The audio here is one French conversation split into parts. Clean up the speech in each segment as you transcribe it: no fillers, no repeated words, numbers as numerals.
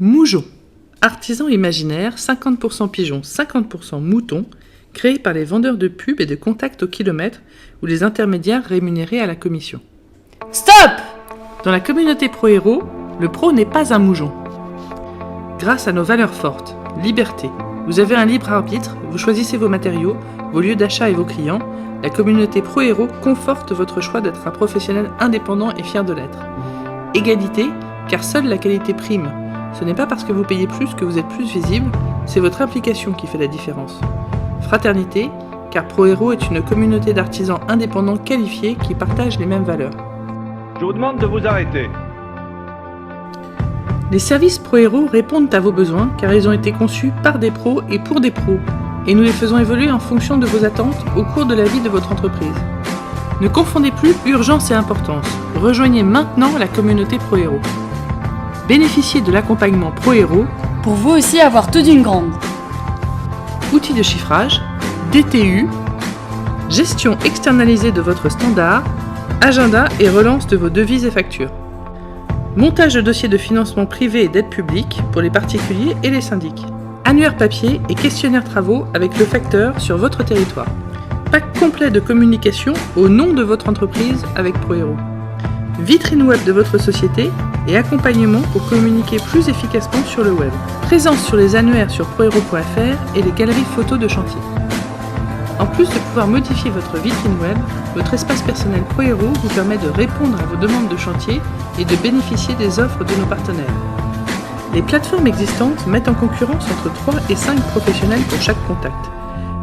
Moujon, artisan imaginaire, 50% pigeon, 50% mouton, créé par les vendeurs de pubs et de contacts au kilomètre ou les intermédiaires rémunérés à la commission. Stop! Dans la communauté pro-héros, le pro n'est pas un moujon. Grâce à nos valeurs fortes, liberté, vous avez un libre arbitre, vous choisissez vos matériaux, vos lieux d'achat et vos clients, la communauté pro-héros conforte votre choix d'être un professionnel indépendant et fier de l'être. Égalité, car seule la qualité prime. Ce n'est pas parce que vous payez plus que vous êtes plus visible, c'est votre implication qui fait la différence. Fraternité, car pro-héros est une communauté d'artisans indépendants qualifiés qui partagent les mêmes valeurs. Je vous demande de vous arrêter. Les services pro-héros répondent à vos besoins car ils ont été conçus par des pros et pour des pros, et nous les faisons évoluer en fonction de vos attentes au cours de la vie de votre entreprise. Ne confondez plus urgence et importance. Rejoignez maintenant la communauté pro-héros. Bénéficiez de l'accompagnement pro-héros Pour vous aussi avoir tout d'une grande. outils de chiffrage, DTU, gestion externalisée de votre standard, agenda et relance de vos devises et factures. Montage de dossiers de financement privé et d'aide publique pour les particuliers et les syndics. Annuaire papier et questionnaire travaux avec le facteur sur votre territoire. Pack complet de communication au nom de votre entreprise avec pro-héros. Vitrine web de votre société et accompagnement pour communiquer plus efficacement sur le web. Présence sur les annuaires sur pro-héros.fr et les galeries photos de chantier. En plus de pouvoir modifier votre vitrine web, votre espace personnel pro-héros vous permet de répondre à vos demandes de chantier et de bénéficier des offres de nos partenaires. Les plateformes existantes mettent en concurrence entre 3 et 5 professionnels pour chaque contact.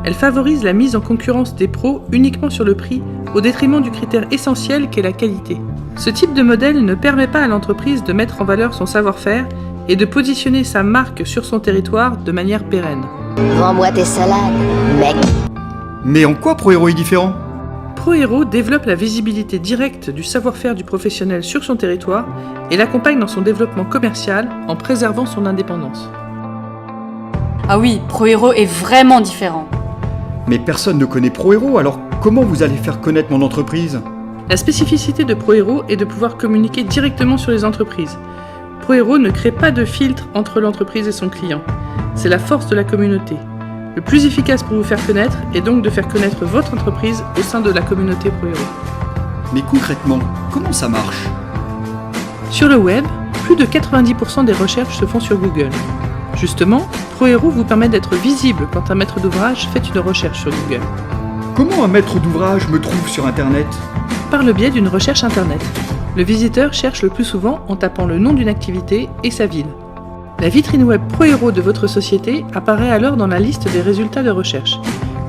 Elles favorisent la mise en concurrence des pros uniquement sur le prix, au détriment du critère essentiel qu'est la qualité. Ce type de modèle ne permet pas à l'entreprise de mettre en valeur son savoir-faire et de positionner sa marque sur son territoire de manière pérenne. Vends-moi tes salades, mec. Mais en quoi pro-héros est différent ? Pro-héros développe la visibilité directe du savoir-faire du professionnel sur son territoire et l'accompagne dans son développement commercial en préservant son indépendance. Ah oui, pro-héros est vraiment différent. Mais personne ne connaît pro-héros, alors comment vous allez faire connaître mon entreprise ? La spécificité de pro-héros est de pouvoir communiquer directement sur les entreprises. Pro-héros ne crée pas de filtre entre l'entreprise et son client. C'est la force de la communauté. Le plus efficace pour vous faire connaître est donc de faire connaître votre entreprise au sein de la communauté pro-héros. Mais concrètement, comment ça marche ? Sur le web, plus de 90% des recherches se font sur Google. Justement, pro-héros vous permet d'être visible quand un maître d'ouvrage fait une recherche sur Google. Comment un maître d'ouvrage me trouve sur Internet ? Par le biais d'une recherche Internet. Le visiteur cherche le plus souvent en tapant le nom d'une activité et sa ville. La vitrine web pro-héros de votre société apparaît alors dans la liste des résultats de recherche.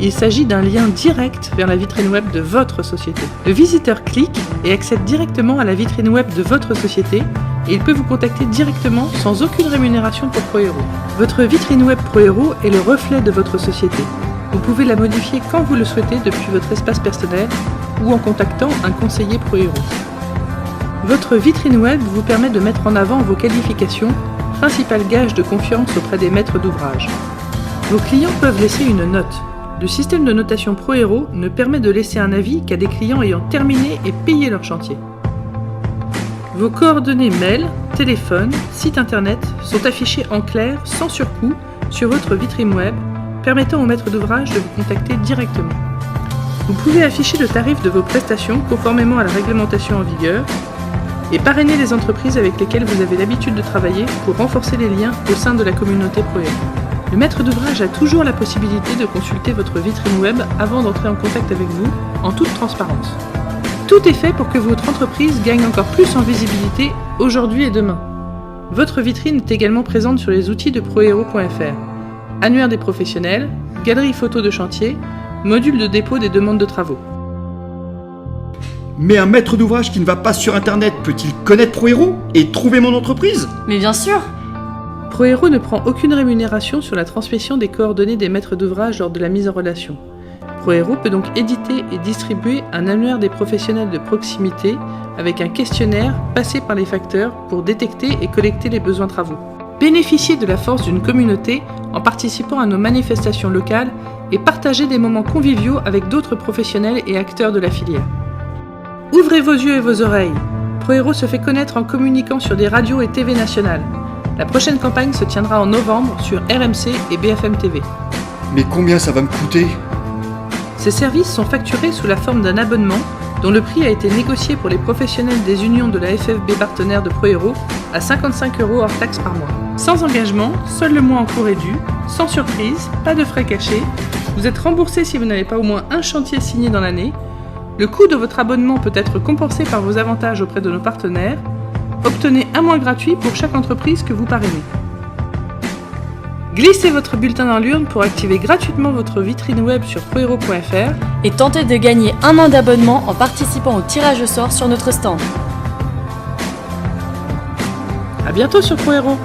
Il s'agit d'un lien direct vers la vitrine web de votre société. Le visiteur clique et accède directement à la vitrine web de votre société et il peut vous contacter directement sans aucune rémunération pour pro-héros. Votre vitrine web pro-héros est le reflet de votre société. Vous pouvez la modifier quand vous le souhaitez depuis votre espace personnel ou en contactant un conseiller pro-héros. Votre vitrine web vous permet de mettre en avant vos qualifications, principal gage de confiance auprès des maîtres d'ouvrage. Vos clients peuvent laisser une note. Le système de notation pro-héros ne permet de laisser un avis qu'à des clients ayant terminé et payé leur chantier. Vos coordonnées mail, téléphone, site internet sont affichées en clair, sans surcoût, sur votre vitrine web, permettant aux maîtres d'ouvrage de vous contacter directement. Vous pouvez afficher le tarif de vos prestations conformément à la réglementation en vigueur et parrainer les entreprises avec lesquelles vous avez l'habitude de travailler pour renforcer les liens au sein de la communauté pro-héros. Le maître d'ouvrage a toujours la possibilité de consulter votre vitrine web avant d'entrer en contact avec vous, en toute transparence. Tout est fait pour que votre entreprise gagne encore plus en visibilité aujourd'hui et demain. Votre vitrine est également présente sur les outils de pro-héros.fr. Annuaire des professionnels, galerie photo de chantier, module de dépôt des demandes de travaux. Mais un maître d'ouvrage qui ne va pas sur Internet peut-il connaître pro-héros et trouver mon entreprise ? Mais bien sûr. Pro-héros ne prend aucune rémunération sur la transmission des coordonnées des maîtres d'ouvrage lors de la mise en relation. Pro-héros peut donc éditer et distribuer un annuaire des professionnels de proximité avec un questionnaire passé par les facteurs pour détecter et collecter les besoins travaux. Bénéficiez de la force d'une communauté en participant à nos manifestations locales et partagez des moments conviviaux avec d'autres professionnels et acteurs de la filière. Ouvrez vos yeux et vos oreilles. Pro-héros se fait connaître en communiquant sur des radios et TV nationales. La prochaine campagne se tiendra en novembre sur RMC et BFM TV. Mais combien ça va me coûter? Ces services sont facturés sous la forme d'un abonnement dont le prix a été négocié pour les professionnels des unions de la FFB partenaire de ProHero à 55 € hors taxe par mois. Sans engagement, seul le mois en cours est dû, sans surprise, pas de frais cachés. Vous êtes remboursé si vous n'avez pas au moins un chantier signé dans l'année. Le coût de votre abonnement peut être compensé par vos avantages auprès de nos partenaires. Obtenez un mois gratuit pour chaque entreprise que vous parrainez. Glissez votre bulletin dans l'urne pour activer gratuitement votre vitrine web sur prohero.fr Et tentez de gagner 1 an d'abonnement en participant au tirage au sort sur notre stand. À bientôt sur ProHero.